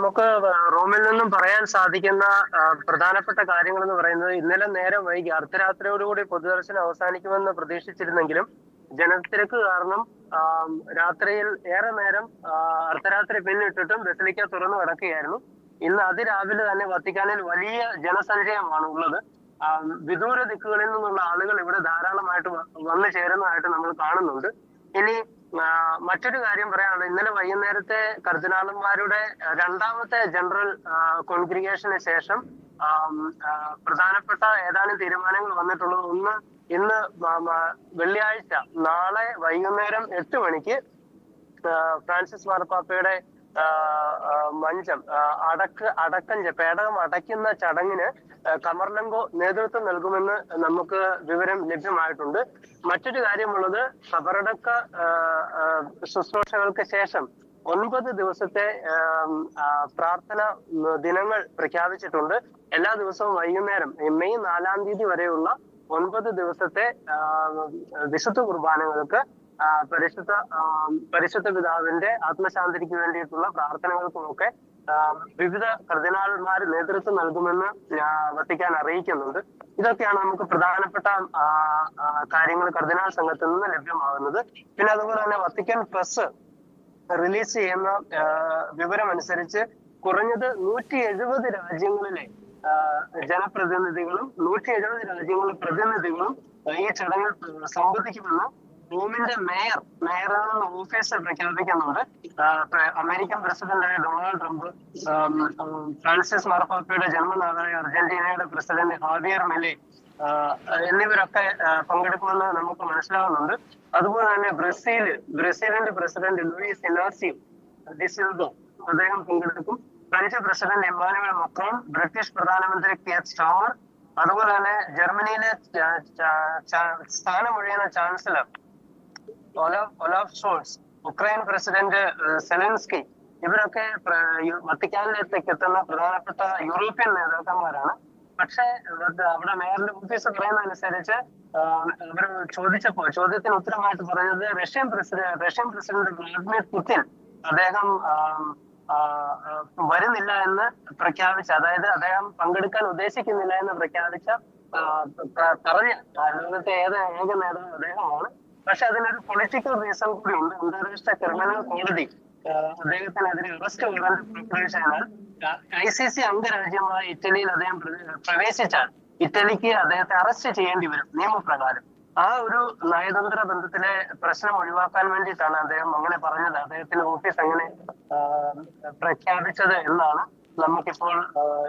നമുക്ക് റോമിൽ നിന്നും പറയാൻ സാധിക്കുന്ന പ്രധാനപ്പെട്ട കാര്യങ്ങൾ എന്ന് പറയുന്നത് ഇന്നലെ നേരം വൈകി അർദ്ധരാത്രിയോടുകൂടി പൊതുദർശനം അവസാനിക്കുമെന്ന് പ്രതീക്ഷിച്ചിരുന്നെങ്കിലും ജനത്തിരക്ക് കാരണം രാത്രിയിൽ ഏറെ നേരം അർദ്ധരാത്രി പിന്നിട്ടിട്ടും ബസിലിക്ക തുറന്നു കിടക്കുകയായിരുന്നു. ഇന്ന് അതിരാവിലെ തന്നെ വത്തിക്കാനിൽ വലിയ ജനസഞ്ചയമാണ് ഉള്ളത്. വിദൂര ദിക്കുകളിൽ നിന്നുള്ള ആളുകൾ ഇവിടെ ധാരാളമായിട്ട് വന്നു ചേരുന്നതായിട്ട് നമ്മൾ കാണുന്നുണ്ട്. ഇനി മറ്റൊരു കാര്യം പറയാനുള്ളത്, ഇന്നലെ വൈകുന്നേരത്തെ കർദിനാളന്മാരുടെ രണ്ടാമത്തെ ജനറൽ കോൺഗ്രിഗേഷന് ശേഷം പ്രധാനപ്പെട്ട ഏതാനും തീരുമാനങ്ങൾ വന്നിട്ടുള്ളത്. ഒന്ന്, ഇന്ന് വെള്ളിയാഴ്ച നാളെ വൈകുന്നേരം 8 മണിക്ക് ഫ്രാൻസിസ് മാർപ്പാപ്പയുടെ മഞ്ചം പേടകം അടയ്ക്കുന്ന ചടങ്ങിന് കമർലങ്കോ നേതൃത്വം നൽകുമെന്ന് നമുക്ക് വിവരം ലഭ്യമായിട്ടുണ്ട്. മറ്റൊരു കാര്യമുള്ളത്, ഖബറടക്ക ശുശ്രൂഷകൾക്ക് ശേഷം 9 ദിവസത്തെ പ്രാർത്ഥന ദിനങ്ങൾ പ്രഖ്യാപിച്ചിട്ടുണ്ട്. എല്ലാ ദിവസവും വൈകുന്നേരം മെയ് 4-ാം തീയതി വരെയുള്ള 9 ദിവസത്തെ വിശുദ്ധ കുർബാനകൾക്ക് പരിശുദ്ധ പിതാവിന്റെ ആത്മശാന്തിക്ക് വേണ്ടിയിട്ടുള്ള പ്രാർത്ഥനകൾക്കുമൊക്കെ വിവിധ കർദിനാൾമാർ നേതൃത്വം നൽകുമെന്ന് വത്തിക്കാൻ അറിയിക്കുന്നുണ്ട്. ഇതൊക്കെയാണ് നമുക്ക് പ്രധാനപ്പെട്ട കാര്യങ്ങൾ കർദിനാൾ സംഘത്തിൽ നിന്ന് ലഭ്യമാകുന്നത്. പിന്നെ അതുപോലെ തന്നെ വത്തിക്കാൻ പ്രസ് റിലീസ് ചെയ്യുന്ന വിവരമനുസരിച്ച് കുറഞ്ഞത് 170 രാജ്യങ്ങളിലെ ജനപ്രതിനിധികളും 170 രാജ്യങ്ങളിലെ പ്രതിനിധികളും ഈ ചടങ്ങിൽ സംബന്ധിക്കുമെന്ന് റോമിന്റെ മേയറിൽ നിന്ന് ഓഫീസർ പ്രഖ്യാപിക്കുന്നുണ്ട്. അമേരിക്കൻ പ്രസിഡന്റായ ഡൊണാൾഡ് ട്രംപ്, ഫ്രാൻസിസ് മാർപ്പാപ്പയുടെ ജന്മനാടായ അർജന്റീനയുടെ പ്രസിഡന്റ് ഹാവിയർ മിലെ എന്നിവരൊക്കെ പങ്കെടുക്കുമെന്ന് നമുക്ക് മനസ്സിലാവുന്നുണ്ട്. അതുപോലെ തന്നെ ബ്രസീലിന്റെ president Luiz Inacio da Silva അദ്ദേഹം പങ്കെടുക്കും. French president Emmanuel Macron, British പ്രധാനമന്ത്രി കിയർ സ്റ്റാമർ, അതുപോലെ തന്നെ ജർമ്മനിയിലെ സ്ഥാനമൊഴിയുന്ന chancellor Olaf Scholz, Ukraine president Zelensky, ഇവരൊക്കെ വത്തിക്കാനിലേക്ക് എത്തുന്ന പ്രധാനപ്പെട്ട യൂറോപ്യൻ നേതാക്കന്മാരാണ്. പക്ഷെ അവിടെ മേയറിന്റെ ഓഫീസ് പറയുന്നതനുസരിച്ച് അവർ ചോദ്യത്തിന് ഉത്തരമായിട്ട് പറഞ്ഞത് റഷ്യൻ പ്രസിഡന്റ് വ്ളാഡിമിർ പുടിൻ അദ്ദേഹം വരുന്നില്ല എന്ന് പ്രഖ്യാപിച്ച, അതായത് അദ്ദേഹം പങ്കെടുക്കാൻ ഉദ്ദേശിക്കുന്നില്ല എന്ന് പ്രഖ്യാപിച്ച പറഞ്ഞ ലോകത്തെ ഏക നേതാവ് അദ്ദേഹമാണ്. പക്ഷെ അതിനൊരു പൊളിറ്റിക്കൽ റീസൺ കൂടി ഉണ്ട്. അന്താരാഷ്ട്ര ക്രിമിനൽ കോടതി അദ്ദേഹത്തിനെതിരെ അറസ്റ്റ് വാറന്റ് പുറപ്പെടുവിച്ച ചെയ്താൽ ICC അംഗരാജ്യമായ ഇറ്റലിയിൽ അദ്ദേഹം പ്രവേശിച്ചാൽ ഇറ്റലിക്ക് അദ്ദേഹത്തെ അറസ്റ്റ് ചെയ്യേണ്ടി വരും നിയമപ്രകാരം. ആ ഒരു നയതന്ത്ര ബന്ധത്തിലെ പ്രശ്നം ഒഴിവാക്കാൻ വേണ്ടിയിട്ടാണ് അദ്ദേഹം അങ്ങനെ പറഞ്ഞത്, അദ്ദേഹത്തിന്റെ ഓഫീസ് അങ്ങനെ പ്രഖ്യാപിച്ചത് എന്നാണ് നമുക്കിപ്പോൾ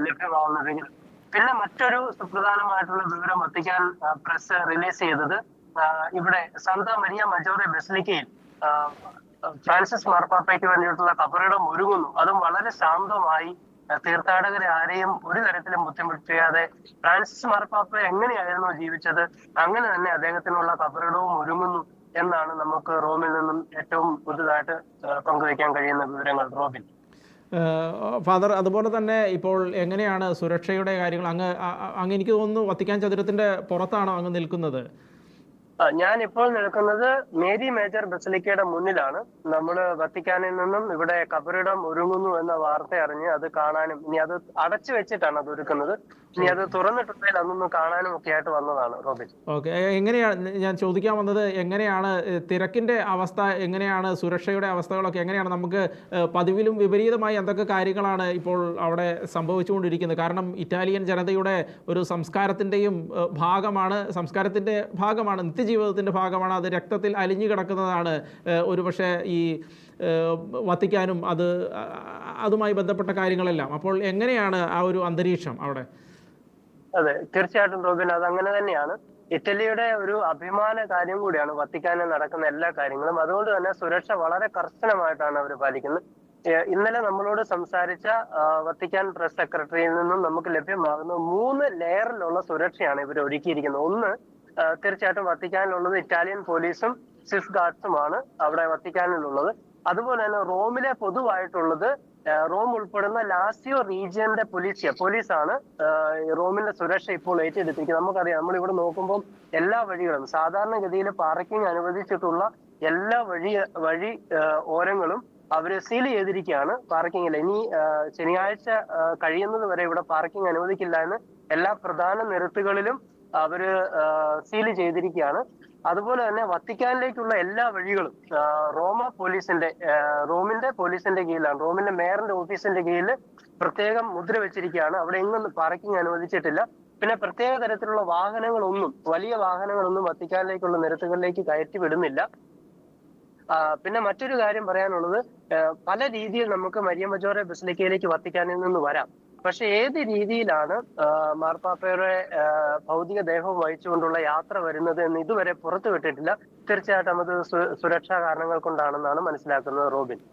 ലഭ്യമാവുന്ന വിവരം. പിന്നെ മറ്റൊരു സുപ്രധാനമായിട്ടുള്ള വിവരം വത്തിക്കാൻ പ്രസ് റിലീസ് ചെയ്തത്, ഇവിടെ സാന്താ മരിയ മജോറെ ബസിലിക്കയിൽ ഫ്രാൻസിസ് മാർപ്പാപ്പയ്ക്ക് വേണ്ടിയിട്ടുള്ള കബറിടം ഒരുങ്ങുന്നു. അതും വളരെ ശാന്തമായി, തീർത്ഥാടകരെ ആരെയും ഒരു തരത്തിലും ബുദ്ധിമുട്ടിയാതെ ഫ്രാൻസിസ് മാർപ്പാപ്പ എങ്ങനെയായിരുന്നു ജീവിച്ചത് അങ്ങനെ തന്നെ അദ്ദേഹത്തിനുള്ള കബറിടവും ഒരുങ്ങുന്നു എന്നാണ് നമുക്ക് റോമിൽ നിന്നും ഏറ്റവും പുതുതായിട്ട് പങ്കുവയ്ക്കാൻ കഴിയുന്ന വിവരങ്ങൾ. റോബിൻ. ഫാദർ, അതുപോലെ തന്നെ ഇപ്പോൾ എങ്ങനെയാണ് സുരക്ഷയുടെ കാര്യങ്ങൾ? അങ്ങ് എനിക്ക് തോന്നുന്നു വത്തിക്കാൻ ചതുരത്തിന്റെ പുറത്താണോ അങ്ങ് നിൽക്കുന്നത്? ഞാൻ ഇപ്പോൾ നിൽക്കുന്നത് മേരി മേജർ ബസിലിക്കയുടെ മുന്നിലാണ്. നമ്മൾ വത്തിക്കാനിൽ നിന്നും ഇവിടെ കബറിടം ഒരുങ്ങുന്നു എന്ന വാർത്ത അറിഞ്ഞ് അത് കാണാനും, ഇനി അത് അടച്ചു വെച്ചിട്ടാണ് അത് ഒരുക്കുന്നത്, ഇനി അത് തുറന്നിട്ടുണ്ടെങ്കിൽ അതൊന്ന് കാണാനും ഒക്കെ ആയിട്ട് വന്നതാണ്. റോബിൻ. ഓക്കെ, എങ്ങനെയാണ് ഞാൻ ചോദിക്കാൻ വന്നത്, എങ്ങനെയാണ് തിരക്കിന്റെ അവസ്ഥ, എങ്ങനെയാണ് സുരക്ഷയുടെ അവസ്ഥകളൊക്കെ എങ്ങനെയാണ്? നമുക്ക് പതിവിലും വിപരീതമായി എന്തൊക്കെ കാര്യങ്ങളാണ് ഇപ്പോൾ അവിടെ സംഭവിച്ചുകൊണ്ടിരിക്കുന്നത്? കാരണം ഇറ്റാലിയൻ ജനതയുടെ ഒരു സംസ്കാരത്തിൻ്റെയും ഭാഗമാണ്, നിത്യജീവിതത്തിൻ്റെ ഭാഗമാണ്, അത് രക്തത്തിൽ അലിഞ്ഞു കിടക്കുന്നതാണ്. ഒരുപക്ഷെ ഈ വത്തിക്കാനും അതുമായി ബന്ധപ്പെട്ട കാര്യങ്ങളെല്ലാം. അപ്പോൾ എങ്ങനെയാണ് ആ ഒരു അന്തരീക്ഷം അവിടെ? അതെ, തീർച്ചയായിട്ടും റോബിൻ, അത് അങ്ങനെ തന്നെയാണ്. ഇറ്റലിയുടെ ഒരു അഭിമാന കാര്യം കൂടിയാണ് വത്തിക്കാനിൽ നടക്കുന്ന എല്ലാ കാര്യങ്ങളും. അതുകൊണ്ട് തന്നെ സുരക്ഷ വളരെ കർശനമായിട്ടാണ് അവർ പാലിക്കുന്നത്. ഇന്നലെ നമ്മളോട് സംസാരിച്ച വത്തിക്കാൻ പ്രസ് സെക്രട്ടറിയിൽ നിന്നും നമുക്ക് ലഭ്യമാകുന്ന 3 ലെയറിലുള്ള സുരക്ഷയാണ് ഇവർ ഒരുക്കിയിരിക്കുന്നത്. ഒന്ന്, തീർച്ചയായിട്ടും വത്തിക്കാനിലുള്ളത് ഇറ്റാലിയൻ പോലീസും സ്വിസ് ഗാർഡ്സുമാണ് അവിടെ വത്തിക്കാനിലുള്ളത്. അതുപോലെ തന്നെ റോമിലെ പൊതുവായിട്ടുള്ളത് റോം ഉൾപ്പെടുന്ന ലാസിയോ റീജിയന്റെ പോലീസാണ് റോമിന്റെ സുരക്ഷ ഇപ്പോൾ ഏറ്റെടുത്തിരിക്കുന്നത്. നമുക്കറിയാം, നമ്മളിവിടെ നോക്കുമ്പോൾ എല്ലാ വഴികളും സാധാരണഗതിയിൽ പാർക്കിംഗ് അനുവദിച്ചിട്ടുള്ള എല്ലാ വഴി ഓരങ്ങളും അവര് സീൽ ചെയ്തിരിക്കുകയാണ് പാർക്കിങ്ങിൽ. ഇനി ശനിയാഴ്ച കഴിയുന്നത് വരെ ഇവിടെ പാർക്കിംഗ് അനുവദിക്കില്ല എന്ന് എല്ലാ പ്രധാന നിരത്തുകളിലും അവര് സീൽ ചെയ്തിരിക്കുകയാണ്. അതുപോലെ തന്നെ വത്തിക്കാനിലേക്കുള്ള എല്ലാ വഴികളും റോമിന്റെ പോലീസിന്റെ കീഴിലാണ്, റോമിന്റെ മേയറിന്റെ ഓഫീസിന്റെ കീഴിൽ പ്രത്യേകം മുദ്ര വെച്ചിരിക്കുകയാണ്. അവിടെ എങ്ങും പാർക്കിംഗ് അനുവദിച്ചിട്ടില്ല. പിന്നെ പ്രത്യേക തരത്തിലുള്ള വലിയ വാഹനങ്ങളൊന്നും വത്തിക്കാനിലേക്കുള്ള നിരത്തുകളിലേക്ക് കയറ്റി വിടുന്നില്ല. പിന്നെ മറ്റൊരു കാര്യം പറയാനുള്ളത്, പല രീതിയിൽ നമുക്ക് മരിയ മജോറെ ബസിലിക്കയിലേക്ക് വത്തിക്കാനിൽ നിന്ന് വരാം. പക്ഷെ ഏത് രീതിയിലാണ് മാർപ്പാപ്പയുടെ ഭൗതിക ദേഹവും വഹിച്ചുകൊണ്ടുള്ള യാത്ര വരുന്നത് എന്ന് ഇതുവരെ പുറത്തുവിട്ടിട്ടില്ല. തീർച്ചയായിട്ടും അത് സുരക്ഷാ കാരണങ്ങൾ കൊണ്ടാണെന്നാണ് മനസ്സിലാക്കുന്നത്, റോബിൻ.